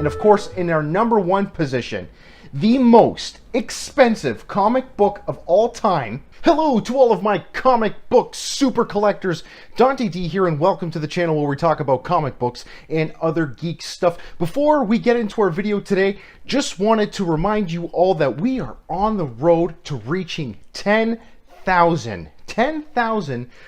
And of course, in our number one position, the most expensive comic book of all time. Hello to all of my comic book super collectors. Dante D here, and welcome to the channel where we talk about comic books and other geek stuff. Before we get into our video today, just wanted to remind you all that we are on the road to reaching 10,000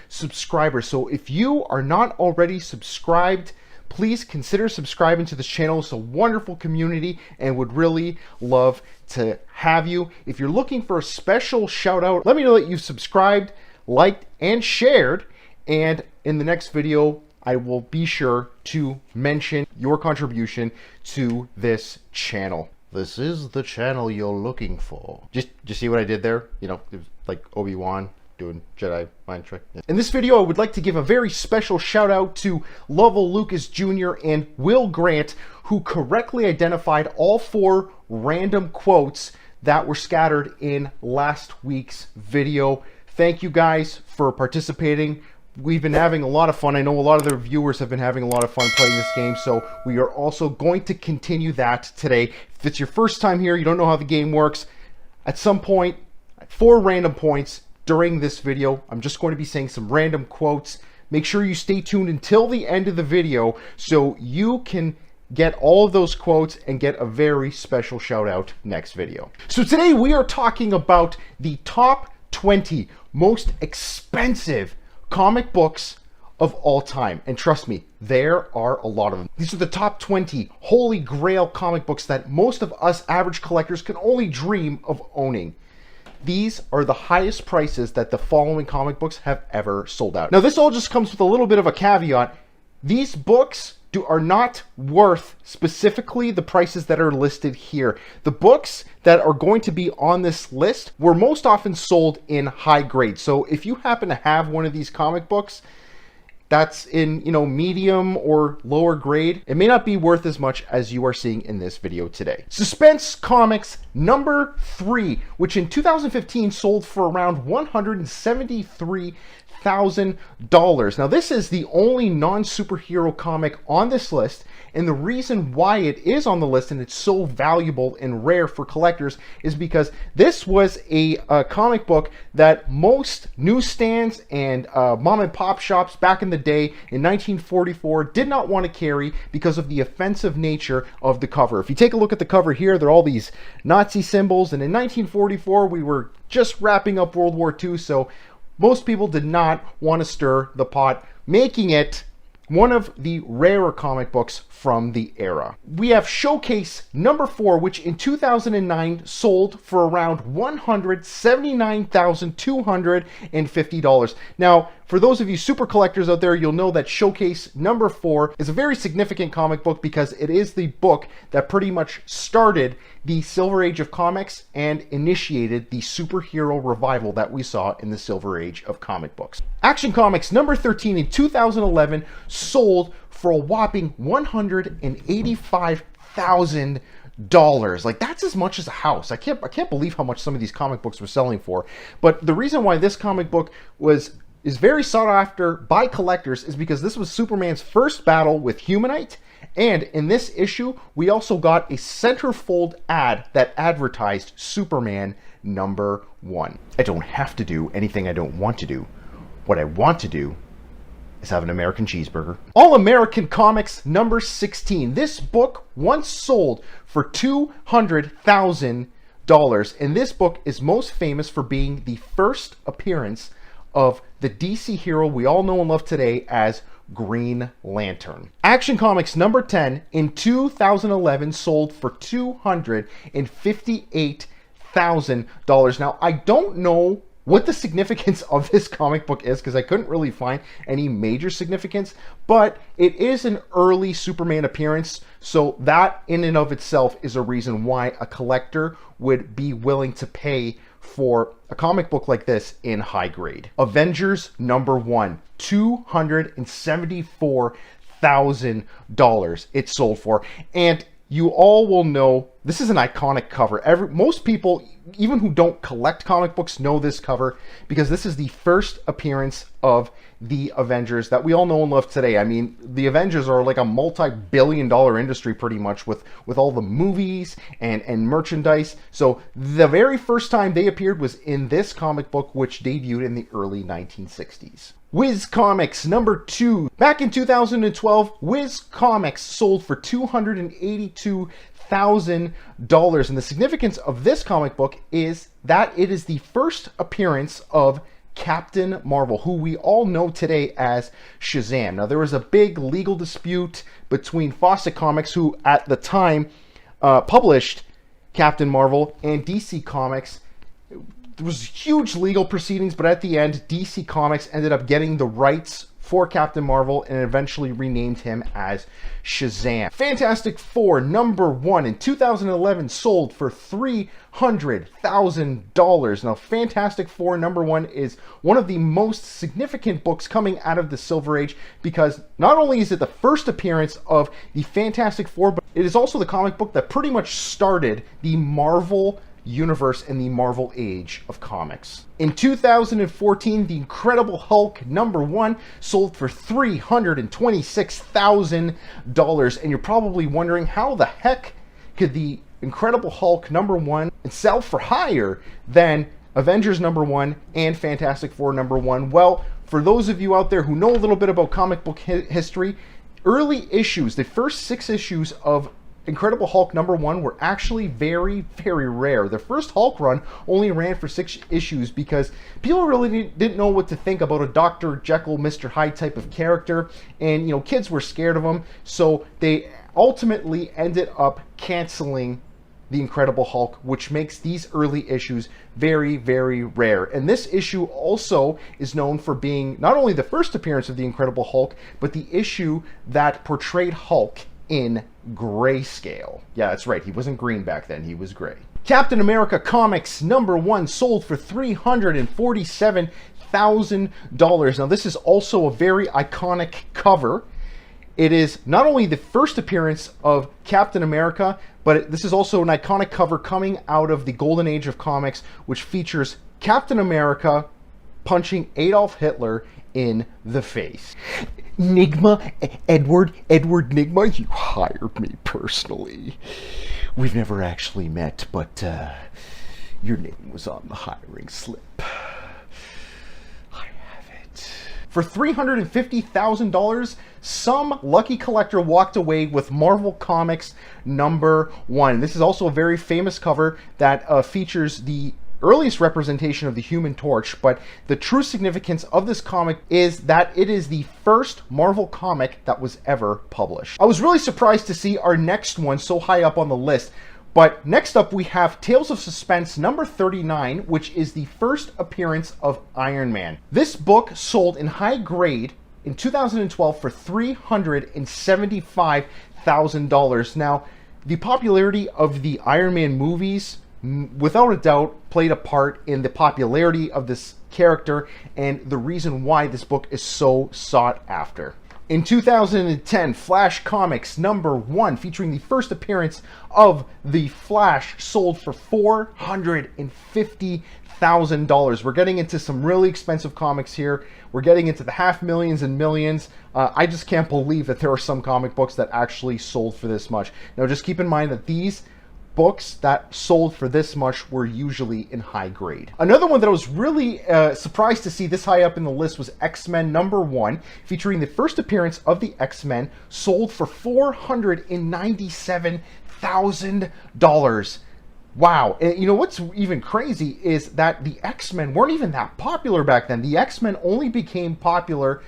subscribers. So if you are not already subscribed, please consider subscribing to this channel. It's a wonderful community and would really love to have you. If you're looking for a special shout out, let me know that you've subscribed, liked, and shared. And in the next video, I will be sure to mention your contribution to this channel. This is the channel you're looking for. Just see what I did there? You know, it was like Obi-Wan doing Jedi mind trick. In this video, I would like to give a very special shout out to Lovell Lucas Jr. and Will Grant, who correctly identified all 4 random quotes that were scattered in last week's video. Thank you guys for participating. We've been having a lot of fun. I know a lot of the viewers have been having a lot of fun playing this game, so we are also going to continue that today. If it's your first time here, you don't know how the game works, at some point, at 4 random points, during this video, I'm just going to be saying some random quotes. Make sure you stay tuned until the end of the video so you can get all of those quotes and get a very special shout out next video. So today we are talking about the top 20 most expensive comic books of all time. And trust me, there are a lot of them. These are the top 20 holy grail comic books that most of us average collectors can only dream of owning. These are the highest prices that the following comic books have ever sold out. Now, this all just comes with a little bit of a caveat. These books are not worth specifically the prices that are listed here. The books that are going to be on this list were most often sold in high grade. So if you happen to have one of these comic books that's in, you know, medium or lower grade, it may not be worth as much as you are seeing in this video today. Suspense Comics number 3, which in 2015 sold for around $173,000. Now, this is the only non-superhero comic on this list, and the reason why it is on the list and it's so valuable and rare for collectors is because this was a comic book that most newsstands and mom and pop shops back in the day in 1944 did not want to carry because of the offensive nature of the cover. If you take a look at the cover here, there are all these Nazi symbols, and in 1944 we were just wrapping up World War II, so most people did not want to stir the pot, making it one of the rarer comic books from the era. We have Showcase number 4, which in 2009 sold for around $179,250. Now, for those of you super collectors out there, you'll know that Showcase number 4 is a very significant comic book because it is the book that pretty much started the Silver Age of comics and initiated the superhero revival that we saw in the Silver Age of comic books. Action Comics number 13 in 2011 sold for a whopping $185,000. Like, that's as much as a house. I can't believe how much some of these comic books were selling for. But the reason why this comic book is very sought after by collectors is because this was Superman's first battle with Humanite. And in this issue, we also got a centerfold ad that advertised Superman number 1. I don't have to do anything I don't want to do. What I want to do is have an American cheeseburger. All American Comics number 16. This book once sold for $200,000, and this book is most famous for being the first appearance of the DC hero we all know and love today as Green Lantern. Action Comics number 10 in 2011 sold for $258,000. Now, I don't know what the significance of this comic book is because I couldn't really find any major significance, but it is an early Superman appearance, so that in and of itself is a reason why a collector would be willing to pay for a comic book like this in high grade. Avengers number 1, $274,000 it sold for. And you all will know this is an iconic cover. Most people, even who don't collect comic books, know this cover because this is the first appearance of the Avengers that we all know and love today. I mean, the Avengers are like a multi-billion-dollar industry pretty much with all the movies and merchandise. So the very first time they appeared was in this comic book, which debuted in the early 1960s. Whiz Comics number 2. Back in 2012, Whiz Comics sold for $282,000. And the significance of this comic book is that it is the first appearance of Captain Marvel, who we all know today as Shazam. Now, there was a big legal dispute between Fawcett Comics, who at the time published Captain Marvel, and DC Comics. There was huge legal proceedings, but at the end, DC Comics ended up getting the rights for Captain Marvel and eventually renamed him as Shazam. Fantastic Four number 1 in 2011 sold for $300,000. Now, Fantastic Four number 1 is one of the most significant books coming out of the Silver Age, because not only is it the first appearance of the Fantastic Four, but it is also the comic book that pretty much started the Marvel universe and the Marvel age of comics. In 2014, The Incredible Hulk number 1 sold for $326,000. And you're probably wondering, how the heck could The Incredible Hulk number 1 sell for higher than Avengers number 1 and Fantastic Four number 1? Well, for those of you out there who know a little bit about comic book history, early issues, the first 6 issues of Incredible Hulk number 1 were actually very, very rare. The first Hulk run only ran for 6 issues because people really didn't know what to think about a Dr. Jekyll, Mr. Hyde type of character, and kids were scared of him, so they ultimately ended up canceling The Incredible Hulk, which makes these early issues very, very rare. And this issue also is known for being not only the first appearance of The Incredible Hulk, but the issue that portrayed Hulk in grayscale. Yeah, that's right. He wasn't green back then. He was gray. Captain America Comics number 1 sold for $347,000. Now, this is also a very iconic cover. It is not only the first appearance of Captain America, but this is also an iconic cover coming out of the golden age of comics, which features Captain America punching Adolf Hitler in the face. Nigma, Edward Nigma, you hired me personally. We've never actually met, but your name was on the hiring slip. I have it. For $350,000, some lucky collector walked away with Marvel Comics number 1. This is also a very famous cover that features the earliest representation of the Human Torch, but the true significance of this comic is that it is the first Marvel comic that was ever published. I was really surprised to see our next one so high up on the list, but next up we have Tales of Suspense number 39, which is the first appearance of Iron Man. This book sold in high grade in 2012 for $375,000. Now, the popularity of the Iron Man movies without a doubt played a part in the popularity of this character and the reason why this book is so sought after. In 2010, Flash Comics number 1, featuring the first appearance of the Flash, sold for $450,000. We're getting into some really expensive comics here. We're getting into the half millions and millions. I just can't believe that there are some comic books that actually sold for this much. Now, just keep in mind that these books that sold for this much were usually in high grade. Another one that I was really surprised to see this high up in the list was X-Men number 1, featuring the first appearance of the X-Men, sold for $497,000. Wow. And you know what's even crazy is that the X-Men weren't even that popular back then. The X-Men only became popular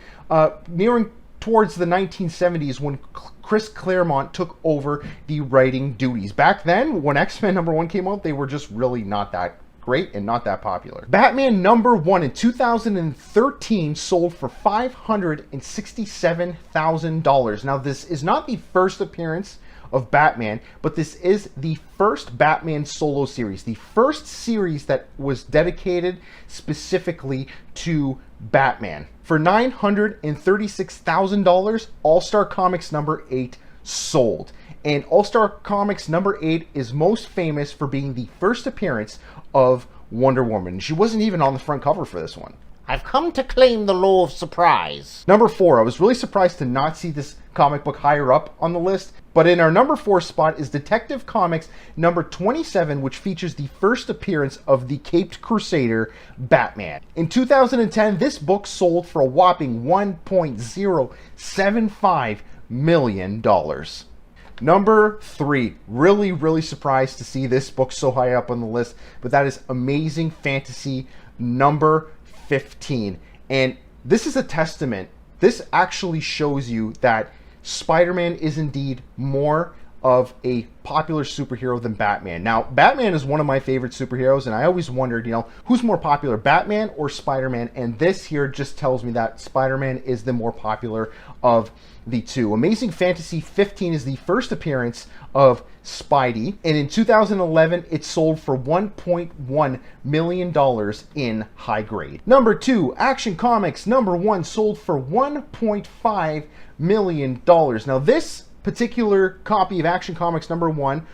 nearing towards the 1970s when Chris Claremont took over the writing duties. Back then, when X-Men number 1 came out, they were just really not that great and not that popular. Batman number 1 in 2013 sold for $567,000. Now, this is not the first appearance of Batman, but this is the first Batman solo series, the first series that was dedicated specifically to Batman. For $936,000, All-Star Comics number 8 sold. And All-Star Comics number 8 is most famous for being the first appearance of Wonder Woman. She wasn't even on the front cover for this one. I've come to claim the law of surprise. Number 4, I was really surprised to not see this comic book higher up on the list, but in our number 4 spot is Detective Comics number 27, which features the first appearance of the Caped Crusader, Batman. In 2010, this book sold for a whopping $1.075 million. Number 3, really surprised to see this book so high up on the list, but that is Amazing Fantasy number 15. And this is a testament. This actually shows you that Spider-Man is indeed more of a popular superhero than Batman. Now, Batman is one of my favorite superheroes, and I always wondered, who's more popular, Batman or Spider-Man? And this here just tells me that Spider-Man is the more popular of the two. Amazing Fantasy 15 is the first appearance of Spidey, and in 2011, it sold for $1.1 million in high grade. Number 2, Action Comics number 1 sold for $1.5 million. Now, this particular copy of Action Comics number 1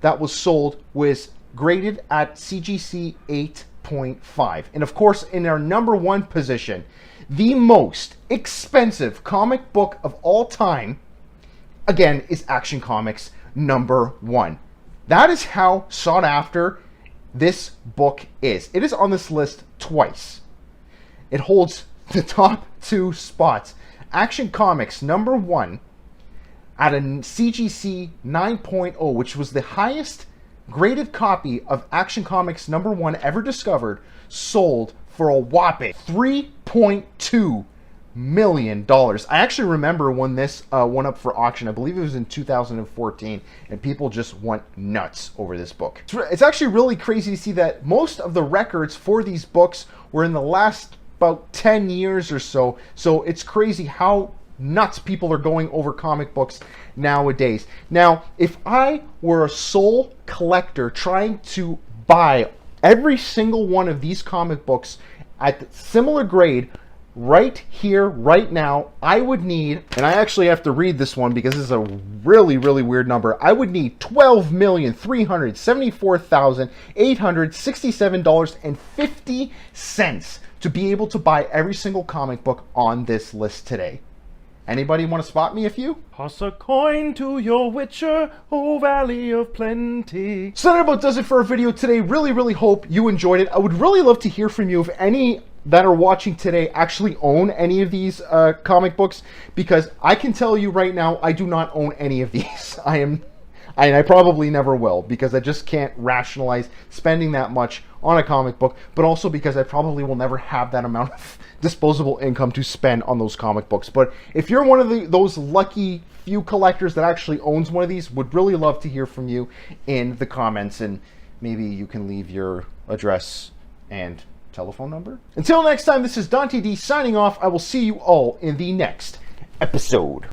that was sold was graded at CGC 8.5. And of course, in our number 1 position, the most expensive comic book of all time, again, is Action Comics number 1. That is how sought after this book is. It is on this list twice. It holds the top 2 spots. Action Comics number 1 at a CGC 9.0, which was the highest graded copy of Action Comics number 1 ever discovered, sold for a whopping $3.2 million. I actually remember when this went up for auction. I believe it was in 2014, and people just went nuts over this book. It's actually really crazy to see that most of the records for these books were in the last about 10 years or so. So it's crazy how nuts people are going over comic books nowadays. Now, if I were a sole collector trying to buy every single one of these comic books at similar grade right here, right now, I would need, and I actually have to read this one because this is a really weird number, I would need $12,374,867.50 to be able to buy every single comic book on this list today. Anybody want to spot me a few? Toss a coin to your witcher, O Valley of Plenty. So that about does it for our video today. Really hope you enjoyed it. I would really love to hear from you if any that are watching today actually own any of these comic books, because I can tell you right now, I do not own any of these. I probably never will, because I just can't rationalize spending that much on a comic book, but also because I probably will never have that amount of disposable income to spend on those comic books. But if you're one of those lucky few collectors that actually owns one of these, would really love to hear from you in the comments, and maybe you can leave your address and telephone number. Until next time, this is Dante D signing off. I will see you all in the next episode.